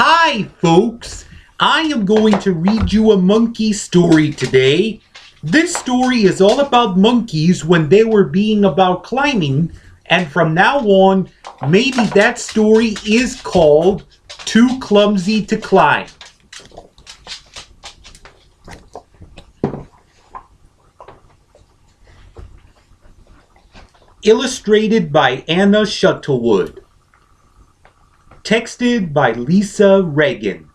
Hi, folks! I am going to read you a monkey story today. This story is all about monkeys when they were being about climbing, and from now on, maybe that story is called Too Clumsy to Climb. Illustrated by Anna Shuttlewood. Texted by Lisa Regan.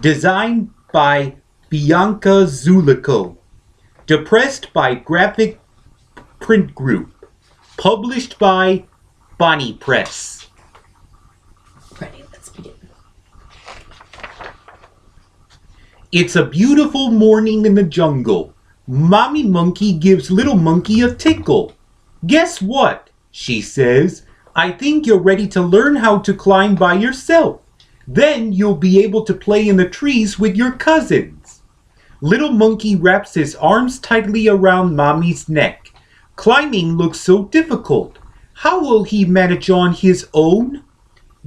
Designed by Bianca Zuccolo. Prepressed by Graphic Print Group. Published by Bonney Press. Ready, let's begin. It's a beautiful morning in the jungle. Mommy Monkey gives Little Monkey a tickle. Guess what? She says. I think you're ready to learn how to climb by yourself. Then you'll be able to play in the trees with your cousins. Little Monkey wraps his arms tightly around Mommy's neck. Climbing looks so difficult. How will he manage on his own?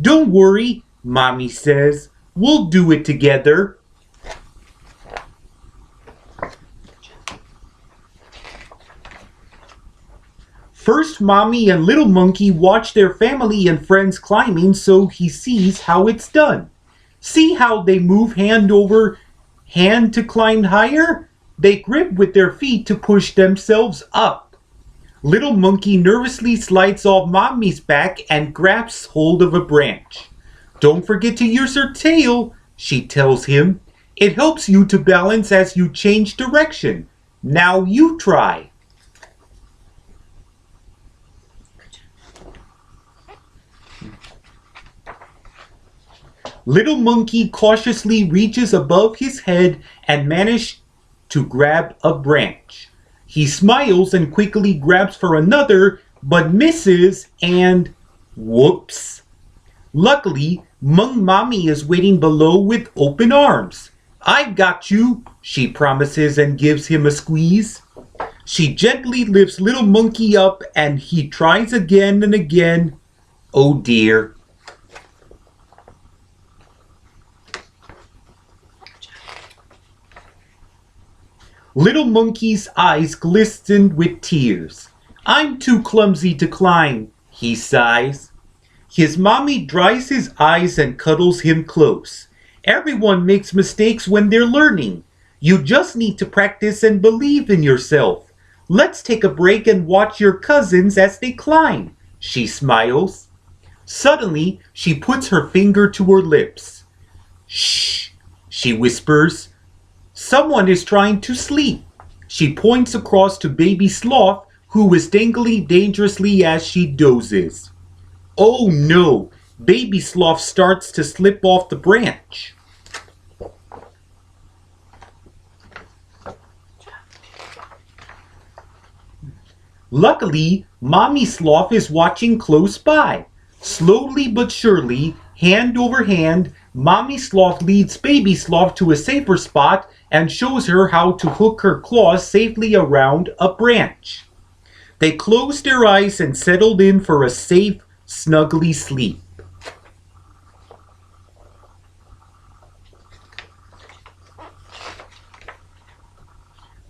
Don't worry, Mommy says. We'll do it together. First, Mommy and Little Monkey watch their family and friends climbing so he sees how it's done. See how they move hand over hand to climb higher? They grip with their feet to push themselves up. Little Monkey nervously slides off Mommy's back and grabs hold of a branch. Don't forget to use her tail, she tells him. It helps you to balance as you change direction. Now you try. Little Monkey cautiously reaches above his head and manages to grab a branch. He smiles and quickly grabs for another, but misses and whoops. Luckily, Mommy is waiting below with open arms. I've got you, she promises and gives him a squeeze. She gently lifts Little Monkey up and he tries again and again. Oh dear. Little Monkey's eyes glistened with tears. I'm too clumsy to climb, he sighs. His mommy dries his eyes and cuddles him close. Everyone makes mistakes when they're learning. You just need to practice and believe in yourself. Let's take a break and watch your cousins as they climb, she smiles. Suddenly, she puts her finger to her lips. Shh, she whispers. Someone is trying to sleep. She points across to Baby Sloth, who is dangling dangerously as she dozes. Oh no! Baby Sloth starts to slip off the branch. Luckily, Mommy Sloth is watching close by. Slowly but surely, hand over hand, Mommy Sloth leads Baby Sloth to a safer spot and shows her how to hook her claws safely around a branch. They closed their eyes and settled in for a safe, snuggly sleep.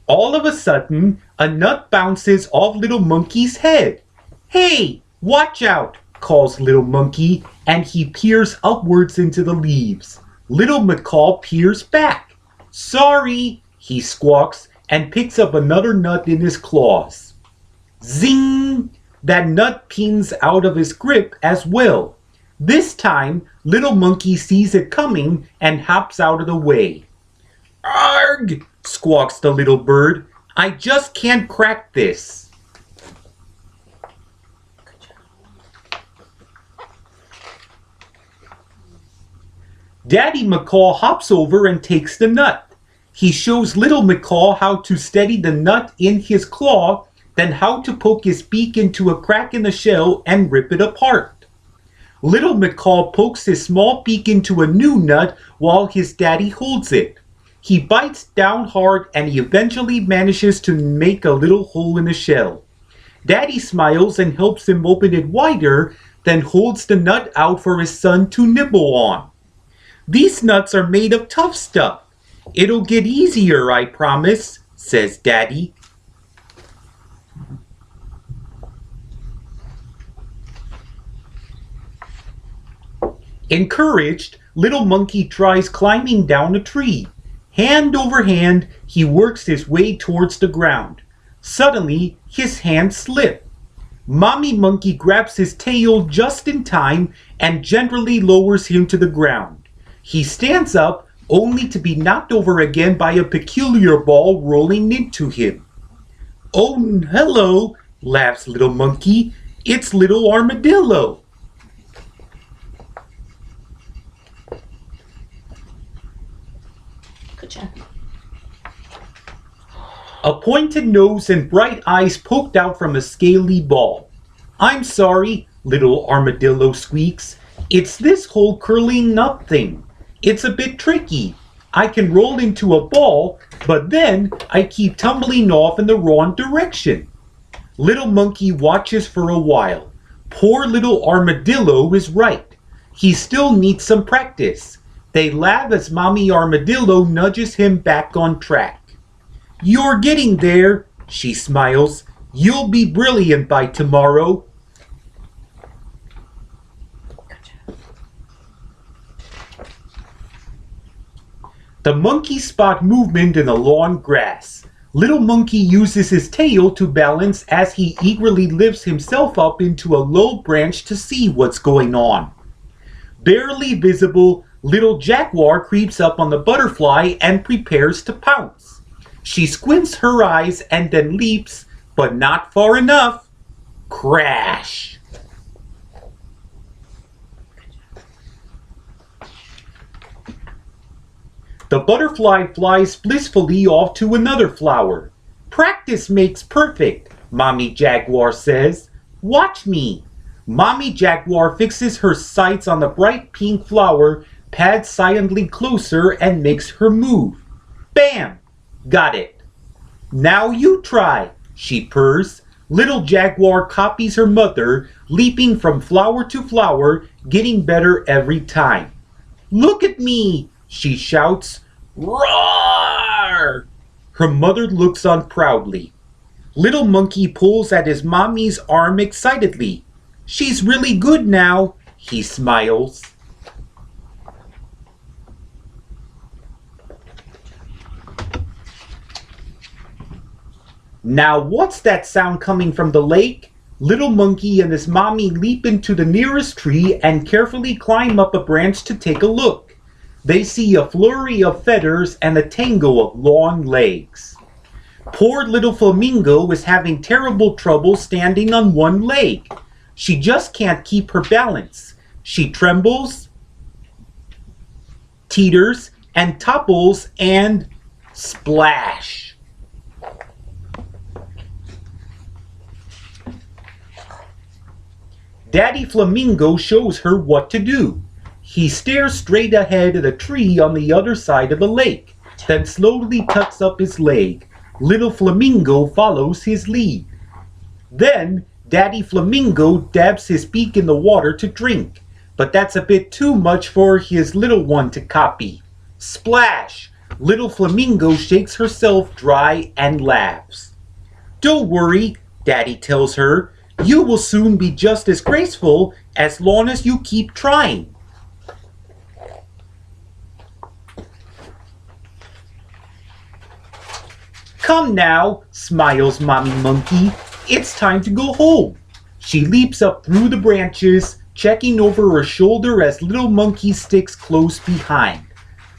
All of a sudden, a nut bounces off Little Monkey's head. Hey, watch out, calls Little Monkey, and he peers upwards into the leaves. Little Macaw peers back. Sorry, he squawks and picks up another nut in his claws. Zing! That nut pins out of his grip as well. This time, Little Monkey sees it coming and hops out of the way. Arg! Squawks the little bird. I just can't crack this. Daddy Macaw hops over and takes the nut. He shows Little Macaw how to steady the nut in his claw, then how to poke his beak into a crack in the shell and rip it apart. Little Macaw pokes his small beak into a new nut while his daddy holds it. He bites down hard and he eventually manages to make a little hole in the shell. Daddy smiles and helps him open it wider, then holds the nut out for his son to nibble on. These nuts are made of tough stuff. It'll get easier, I promise, says Daddy. Encouraged, little monkey tries climbing down a tree. Hand over hand, he works his way towards the ground. Suddenly, his hands slip. Mommy monkey grabs his tail just in time and gently lowers him to the ground. He stands up, only to be knocked over again by a peculiar ball rolling into him. "Oh, hello," laughs little monkey. "It's little armadillo." Good job. A pointed nose and bright eyes poked out from a scaly ball. "I'm sorry," little armadillo squeaks. "It's this whole curling nut thing. It's a bit tricky. I can roll into a ball, but then I keep tumbling off in the wrong direction." Little monkey watches for a while. Poor little armadillo is right. He still needs some practice. They laugh as Mommy Armadillo nudges him back on track. "You're getting there," she smiles. "You'll be brilliant by tomorrow." The monkeys spot movement in the long grass. Little monkey uses his tail to balance as he eagerly lifts himself up into a low branch to see what's going on. Barely visible, little jaguar creeps up on the butterfly and prepares to pounce. She squints her eyes and then leaps, but not far enough. Crash! The butterfly flies blissfully off to another flower. "Practice makes perfect," Mommy Jaguar says. "Watch me." Mommy Jaguar fixes her sights on the bright pink flower, pads silently closer, and makes her move. Bam! Got it. "Now you try," she purrs. Little Jaguar copies her mother, leaping from flower to flower, getting better every time. "Look at me!" she shouts. "Roar!" Her mother looks on proudly. Little monkey pulls at his mommy's arm excitedly. "She's really good now," he smiles. Now what's that sound coming from the lake? Little monkey and his mommy leap into the nearest tree and carefully climb up a branch to take a look. They see a flurry of feathers and a tangle of long legs. Poor little flamingo is having terrible trouble standing on one leg. She just can't keep her balance. She trembles, teeters, and topples, and splash! Daddy Flamingo shows her what to do. He stares straight ahead at a tree on the other side of the lake, then slowly tucks up his leg. Little Flamingo follows his lead. Then Daddy Flamingo dabs his beak in the water to drink, but that's a bit too much for his little one to copy. Splash! Little Flamingo shakes herself dry and laughs. "Don't worry," Daddy tells her. "You will soon be just as graceful as long as you keep trying." "Come now," smiles Mommy Monkey. "It's time to go home." She leaps up through the branches, checking over her shoulder as little monkey sticks close behind.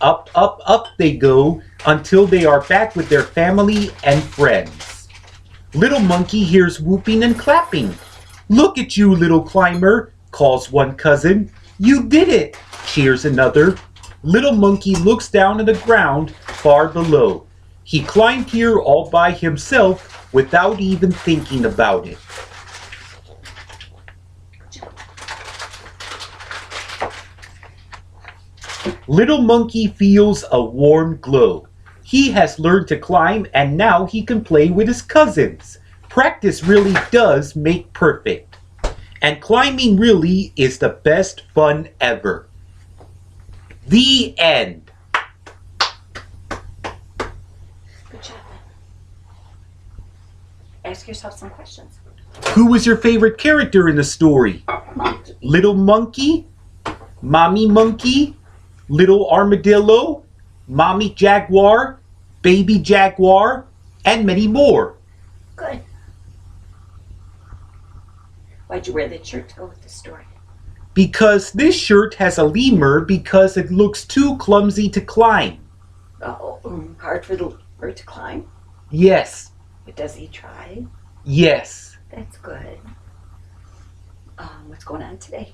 Up, up, up they go until they are back with their family and friends. Little monkey hears whooping and clapping. "Look at you, little climber," calls one cousin. "You did it," cheers another. Little monkey looks down at the ground far below. He climbed here all by himself without even thinking about it. Little monkey feels a warm glow. He has learned to climb and now he can play with his cousins. Practice really does make perfect. And climbing really is the best fun ever. The end. Good job. Ask yourself some questions. Who was your favorite character in the story? Monkey. Little monkey? Mommy monkey? Little armadillo? Mommy jaguar? Baby jaguar? And many more. Good. Why'd you wear that shirt to go with the story? Because this shirt has a lemur because it looks too clumsy to climb. Oh, hard for the bird to climb? Yes. But does he try? Yes. That's good. What's going on today?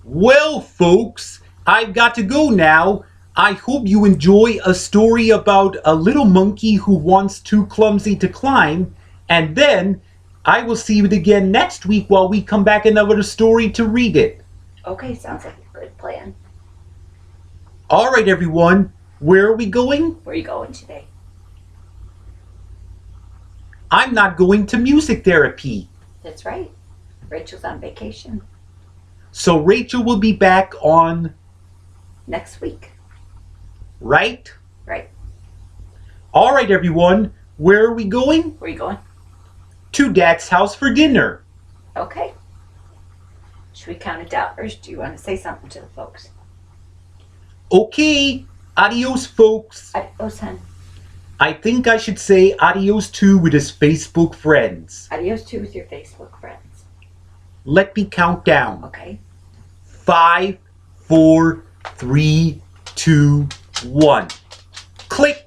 Well, folks, I've got to go now. I hope you enjoy a story about a little monkey who wants too clumsy to climb. And then I will see you again next week while we come back another story to read it. Okay, sounds like a good plan. All right, everyone. Where are we going? Where are you going today? I'm not going to music therapy. That's right. Rachel's on vacation. So Rachel will be back on, Next week. right? Right. All right, everyone. Where are we going? Where are you going? To Dad's house for dinner. Okay. Should we count it down, or do you want to say something to the folks? Okay. Adios, folks. Adios, hun. I think I should say adios too with his Facebook friends. Adios too with your Facebook friends. Let me count down. Okay. 5, 4, 3, 2, 1. Click.